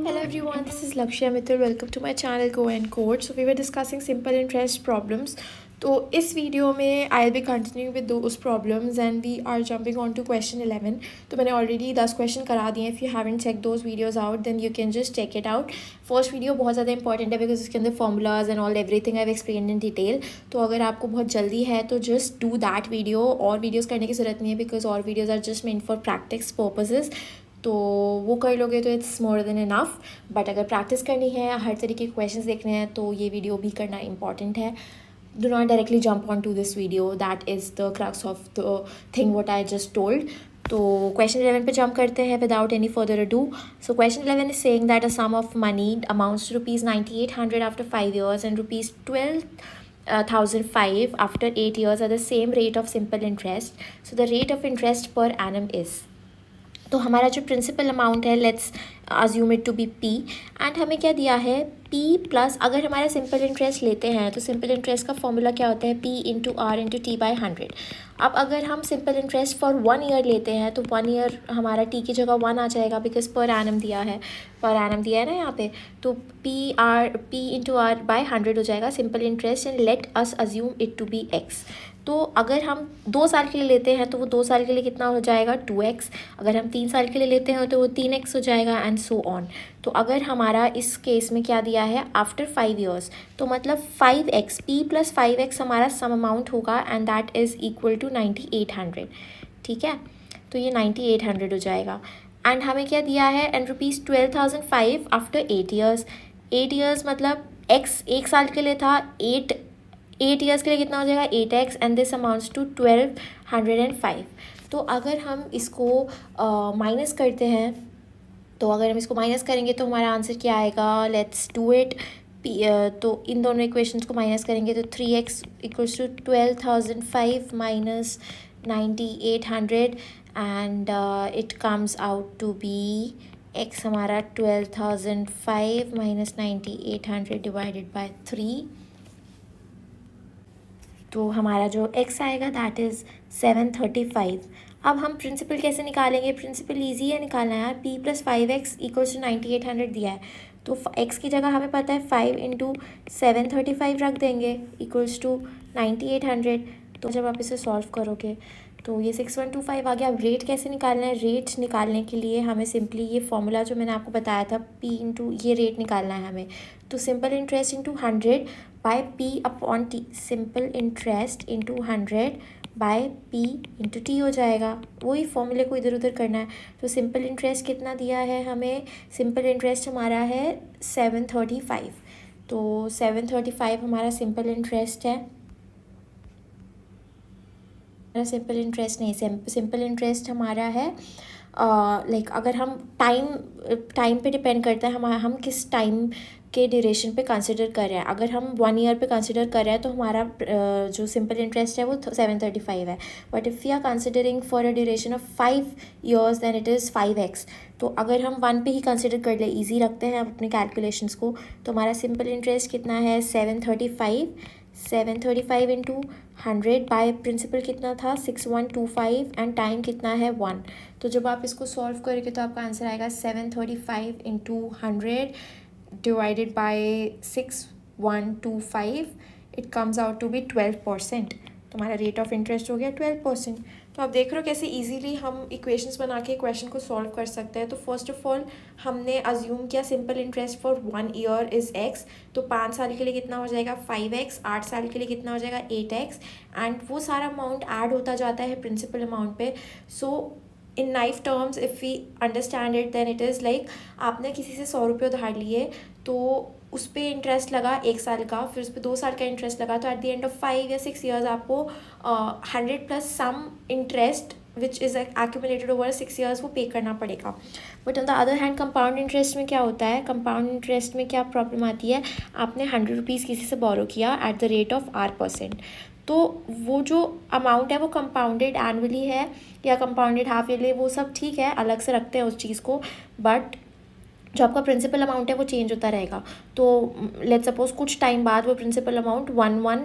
Hello everyone, this is Lakshya Mittal. Welcome to my channel Go and Code. So we were discussing simple interest problems. तो इस video में I will be continue with those problems and we are jumping on to question 11. तो मैंने already 10 question करा दिए हैं. If you haven't check those videos out then you can just check it out. First video बहुत ज़्यादा important है because उसके अंदर formulas and all everything I have explained in detail. तो अगर आपको बहुत जल्दी है तो जस्ट डू दैट वीडियो. और वीडियोज़ करने की ज़रूरत नहीं है बिकॉज और videos are just meant for practice purposes. तो वो कर लोगे तो it's more than enough. But अगर प्रैक्टिस करनी है, हर तरीके के क्वेश्चंस देखने हैं, तो ये वीडियो भी करना इंपॉर्टेंट है. Do not directly jump onto this video. That is the crux of the thing what I just told. तो क्वेश्चन 11 पे जंप करते हैं without any further ado. So question 11 is saying that a sum of money amounts to rupees 9800 after 5 years and rupees 12,005 after 8 years at the same rate of simple interest. So the rate of interest per annum is. तो हमारा जो principal amount है, let's assume it to be P. And हमें क्या दिया है, P plus, अगर हमारा सिंपल इंटरेस्ट लेते हैं तो सिंपल इंटरेस्ट का फॉर्मूला क्या होता है, P into R into T by 100. अब अगर हम सिंपल इंटरेस्ट फॉर 1 ईयर लेते हैं तो 1 ईयर हमारा टी की जगह 1 आ जाएगा बिकॉज पर एनम दिया है, ना यहाँ पे. तो पी इंटू आर बाई 100 हो जाएगा simple interest. And let us assume it to be x. तो अगर हम 2 साल के लिए लेते हैं तो वो 2 साल के लिए कितना हो जाएगा, 2x. अगर हम 3 साल के लिए लेते हैं तो वो 3x हो जाएगा एंड सो ऑन. तो अगर हमारा इस केस में क्या दिया है, आफ्टर 5 ईयर्स, तो मतलब 5x, p प्लस 5x हमारा सम अमाउंट होगा and that is equal to 9800. ठीक है, तो ये 9800 हो जाएगा. एंड हमें क्या दिया है, and rupees 12,005 after 8 years. 8 years मतलब x 1 साल के लिए था, 8 ईयर्स के लिए कितना हो जाएगा, 8x. And this amounts to 1205. तो अगर हम इसको माइनस करते हैं, तो अगर हम इसको माइनस करेंगे तो हमारा आंसर क्या आएगा, लेट्स डू इट. तो इन दोनों इक्वेशंस को माइनस करेंगे तो 3x equals to 12,005 minus 9800 and it comes out to be x हमारा 12,005 माइनस 9800 डिवाइडेड बाय 3. तो हमारा जो x आएगा दैट इज़ 735. अब हम प्रिंसिपल कैसे निकालेंगे, प्रिंसिपल ईजी है निकालना यार. p plus 5x equals to 9800 दिया है तो x की जगह हमें पता है 5 इंटू 735 रख देंगे इक्वल्स टू 9800. तो जब आप इसे सॉल्व करोगे तो ये 6125 आ गया. अब रेट कैसे निकालना है, रेट निकालने के लिए हमें सिंपली ये फॉर्मूला जो मैंने आपको बताया था, p इंटू ये रेट निकालना है हमें. तो simple interest into 100 by p upon t. Simple interest into 100 by p into T हो जाएगा. वही फॉर्मूले को इधर उधर करना है. तो सिंपल इंटरेस्ट कितना दिया है हमें, सिंपल इंटरेस्ट हमारा है 735. तो 735 हमारा सिंपल इंटरेस्ट है. सिंपल इंटरेस्ट नहीं, सिंपल इंटरेस्ट हमारा है लाइक अगर हम टाइम पे डिपेंड करता है हम किस टाइम के ड्यूरेशन पे कंसिडर कर रहे हैं. अगर हम 1 ईयर पे कंसिडर कर रहे हैं तो हमारा जो सिंपल इंटरेस्ट है वो 735 है. But if you are considering for a duration of 5 years then it is 5x. तो अगर हम 1 पे ही कंसिडर कर ले, ईजी रखते हैं अपने कैलकुलेशंस को, तो हमारा सिंपल इंटरेस्ट कितना है 735 इंटू 100 बाय प्रिंसिपल कितना था 6125 एंड टाइम कितना है 1. तो जब आप इसको सॉल्व करोगे तो आपका आंसर आएगा 735 into 100 divided by 6125. It comes out to be 12%. तो हमारा रेट ऑफ इंटरेस्ट हो गया 12%. तो आप देख रहे हो कैसे इजीली हम इक्वेशंस बना के क्वेश्चन को सॉल्व कर सकते हैं. तो फर्स्ट ऑफ ऑल हमने अज्यूम किया simple interest for 1 year is x. तो 5 साल के लिए कितना हो जाएगा 5x, 8 साल के लिए कितना हो जाएगा 8x. एंड वो सारा अमाउंट ऐड होता जाता है प्रिंसिपल अमाउंट पे. So in knife terms if we understand it then it is like आपने किसी से 100 रुपये उधार लिए, तो उस पर इंटरेस्ट लगा 1 साल का, फिर उस पर 2 साल का इंटरेस्ट लगा. तो एट द एंड ऑफ 5 या 6 ईयर्स आपको 100 plus some interest which is accumulated over 6 years वो पे करना पड़ेगा. But on the other hand compound interest में क्या होता है, कंपाउंड इंटरेस्ट में क्या प्रॉब्लम आती है, आपने 100 रुपीज़ किसी से बोरो किया at the rate of R%. तो वो जो अमाउंट है वो कंपाउंडेड एनुअली है या कंपाउंडेड हाफ ईयरली, वो सब ठीक है, अलग से रखते हैं उस चीज़ को. बट जो आपका प्रिंसिपल अमाउंट है वो चेंज होता रहेगा. तो लेट्स सपोज कुछ टाइम बाद वो प्रिंसिपल अमाउंट 1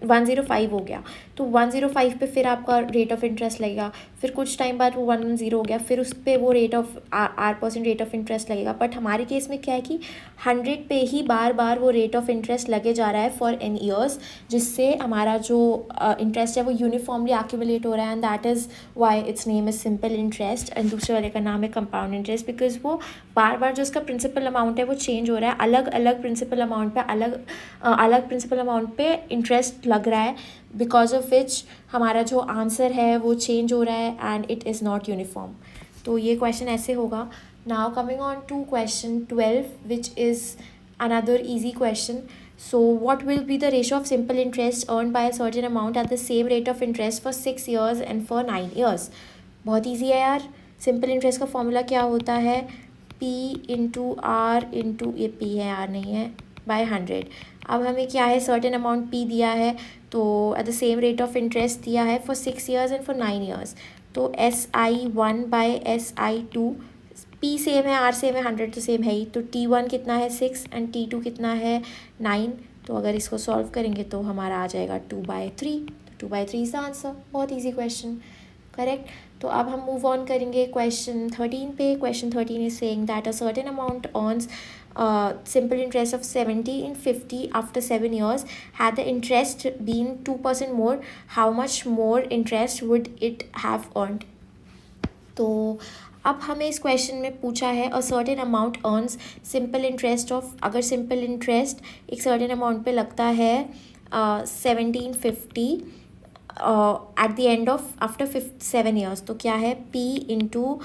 105 हो गया, तो 105 पे फिर आपका रेट ऑफ इंटरेस्ट लगेगा, फिर कुछ टाइम बाद वो 110 हो गया, फिर उस पर वो rate of R% rate of interest लगेगा। बट हमारे केस में क्या है कि 100 पे ही बार बार वो रेट ऑफ इंटरेस्ट लगे जा रहा है फॉर n ईयर्स, जिससे हमारा जो इंटरेस्ट है वो यूनिफॉर्मली एक्यूमुलेट हो रहा है, and that is why it's name is simple interest. And दूसरे वाले का नाम है कंपाउंड इंटरेस्ट, बिकॉज वो बार बार जो उसका प्रिंसिपल अमाउंट है वो चेंज हो रहा है, अलग अलग प्रिंसिपल अमाउंट पे अलग प्रिंसिपल अमाउंट पे इंटरेस्ट लग रहा है, बिकॉज ऑफ विच हमारा जो आंसर है वो चेंज हो रहा है and it is not uniform. तो ये क्वेश्चन ऐसे होगा। Now coming on to question 12 which is another easy question. So what will be the ratio of simple interest earned by a certain amount at the same rate of interest for 6 years and for 9 years? बहुत easy है यार। Simple interest का formula क्या होता है, P into R into, ये P है are नहीं है, बाय 100। अब हमें क्या है, सर्टेन अमाउंट P दिया है, तो at the same rate of interest दिया है for 6 years and for 9 years. तो SI1 by SI2, P same है, R सेम है, 100 तो सेम है ही, तो T1 कितना है 6 एंड T2 कितना है 9। तो अगर इसको सॉल्व करेंगे तो हमारा आ जाएगा 2/3। तो 2/3 इज द आंसर। बहुत ईजी क्वेश्चन, करेक्ट। तो अब हम मूव ऑन करेंगे क्वेश्चन 13 पे। Question 13 is saying that a certain amount earns simple interest of 70 in 50 after 7 years. Had the interest been 2% more, how much more interest would it have earned? तो अब हमें इस question में पूछा है a certain amount earns simple interest of, अगर simple interest एक certain amount पे लगता है 1750 at the end of after 7 years, तो क्या है P into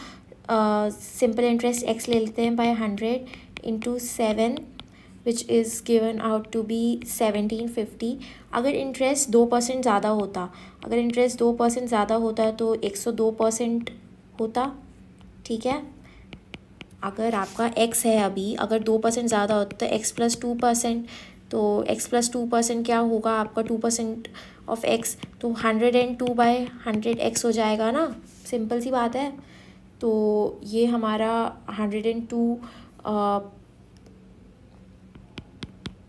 simple interest X ले लेते हैं by 100 into 7 which is given out to be 1750। अगर इंटरेस्ट 2% ज़्यादा होता, अगर इंटरेस्ट 2% ज़्यादा होता तो 102% होता, ठीक है। अगर आपका x है अभी, अगर 2% ज़्यादा होता तो x प्लस 2%, तो x प्लस 2% क्या होगा आपका 2% ऑफ x, तो 102 बाय 100x हो जाएगा ना, सिंपल सी बात है। तो ये हमारा 102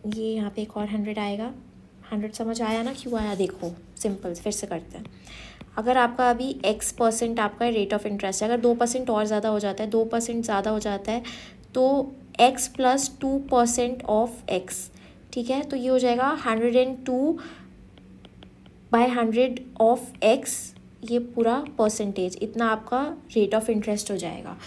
ये यहाँ पे एक और 100 आएगा। 100 समझ आया ना, क्यों आया देखो, सिंपल फिर से करते हैं। अगर आपका अभी x% आपका रेट ऑफ इंटरेस्ट है, अगर 2% और ज़्यादा हो जाता है, 2% ज़्यादा हो जाता है तो x प्लस 2% ऑफ x, ठीक है। तो ये हो जाएगा 102 बाय 100 ऑफ x, ये पूरा परसेंटेज, इतना आपका रेट ऑफ इंटरेस्ट हो जाएगा,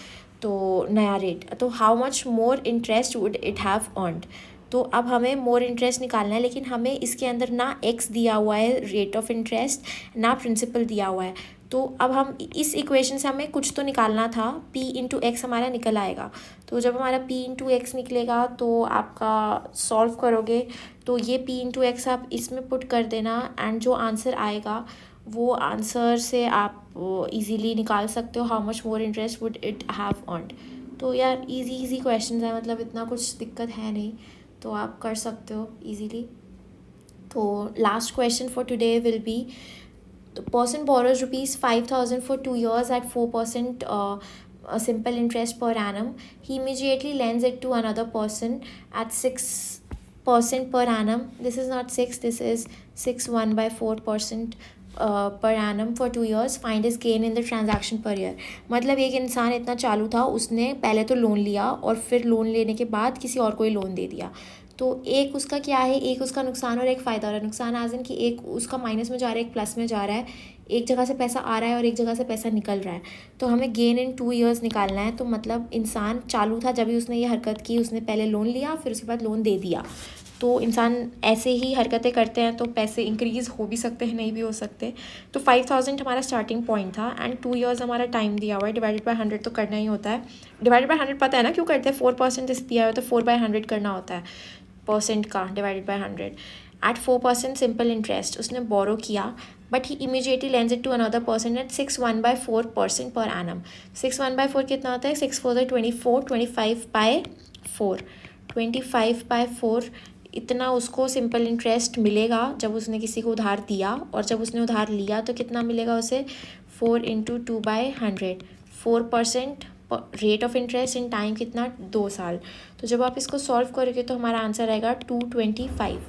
तो नया रेट। तो how much more interest would it have earned, तो अब हमें मोर इंटरेस्ट निकालना है, लेकिन हमें इसके अंदर ना x दिया हुआ है रेट ऑफ इंटरेस्ट, ना प्रिंसिपल दिया हुआ है। तो अब हम इस इक्वेशन से हमें कुछ तो निकालना था, p इंटू एक्स हमारा निकल आएगा। तो जब हमारा p इंटू एक्स निकलेगा तो आपका सॉल्व करोगे तो ये p इंटू एक्स आप इसमें पुट कर देना, एंड जो आंसर आएगा वो आंसर से आप इजीली निकाल सकते हो how much more interest would it have earned. तो यार इजी क्वेश्चन है, मतलब इतना कुछ दिक्कत है नहीं, तो आप कर सकते हो इजीली। तो last question for today will be, the person borrows ₹5,000 for 2 years at 4% simple interest per annum. He immediately lends it to another person at 6% per annum. This is not 6, this is 6/4% per annum for 2 years. Find his gain in the transaction per year. मतलब एक इंसान इतना चालू था, उसने पहले तो loan लिया और फिर लोन लेने के बाद किसी और को ही लोन दे दिया। तो एक उसका क्या है, एक उसका नुकसान और एक फ़ायदा हो रहा है। नुकसान एज इन कि एक उसका माइनस में जा रहा है, एक प्लस में जा रहा है, एक जगह से पैसा आ रहा है और एक जगह से पैसा निकल रहा है। तो हमें गेन इन 2 ईयर्स निकालना है। तो मतलब इंसान चालू था जब भी उसने ये हरकत की, उसने पहले लोन लिया फिर उसके बाद लोन दे दिया। तो इंसान ऐसे ही हरकतें करते हैं तो पैसे इंक्रीज़ हो भी सकते हैं, नहीं भी हो सकते। तो 5,000 हमारा स्टार्टिंग पॉइंट था एंड 2 ईयर्स हमारा टाइम दिया हुआ है, डिवाइडेड बाय 100 तो करना ही होता है। डिवाइडेड बाय 100 पता है ना क्यों करते हैं, 4% इस दिया हुआ है तो 4/100 करना होता है, परसेंट का डिवाइडेड बाय 100। एट 4% सिंपल इंटरेस्ट उसने बोरो किया, but he immediately lends it to another person at 6/4% per annum. 6/4 कितना होता है, 6 4 24, 25/4, 25/4 इतना उसको सिंपल इंटरेस्ट मिलेगा जब उसने किसी को उधार दिया, और जब उसने उधार लिया तो कितना मिलेगा उसे, 4 × 2/100, 4% rate of interest in time कितना, 2 साल। तो जब आप इसको सॉल्व करोगे तो हमारा आंसर आएगा 225।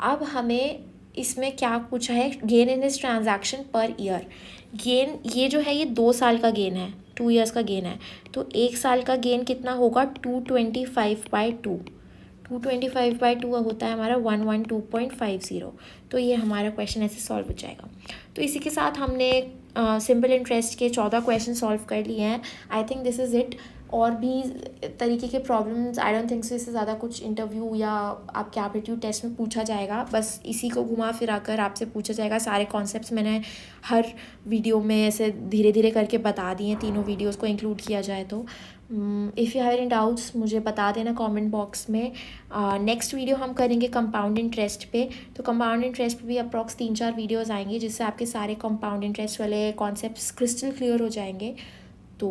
अब हमें इसमें क्या पूछा है, gain in this transaction per year. Gain ये जो है ये 2 साल का गेन है, 2 ईयर्स का गेन है, तो 1 साल का गेन कितना होगा, 225/2। 225/2 होता है हमारा 112.50। तो ये हमारा क्वेश्चन ऐसे सॉल्व हो जाएगा। तो इसी के साथ हमने सिंपल इंटरेस्ट के 14 क्वेश्चन सॉल्व कर लिए हैं। I think this is it. और भी तरीके के problems, I don't think so इससे ज़्यादा कुछ इंटरव्यू या आपके एप्टीट्यूड टेस्ट में पूछा जाएगा। बस इसी को घुमा फिरा कर आपसे पूछा जाएगा। सारे कॉन्सेप्ट्स मैंने हर वीडियो में ऐसे धीरे धीरे करके बता दिए हैं, तीनों वीडियोस को इंक्लूड किया जाए तो। If you have any doubts मुझे बता देना कमेंट बॉक्स में। नेक्स्ट वीडियो हम करेंगे कंपाउंड इंटरेस्ट पे। तो कंपाउंड इंटरेस्ट पे भी अप्रॉक्स 3-4 वीडियोस आएंगे, जिससे आपके सारे कंपाउंड इंटरेस्ट वाले कॉन्सेप्ट्स क्रिस्टल क्लियर हो जाएंगे। तो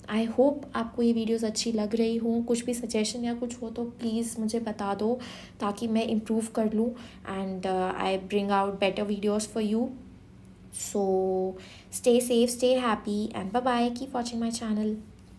आई होप आपको ये वीडियोस अच्छी लग रही हो। कुछ भी सजेशन या कुछ हो तो प्लीज़ मुझे बता दो, ताकि मैं इम्प्रूव कर लूँ and I bring out better videos for you. So stay safe, stay happy, and bye bye. Keep watching my channel.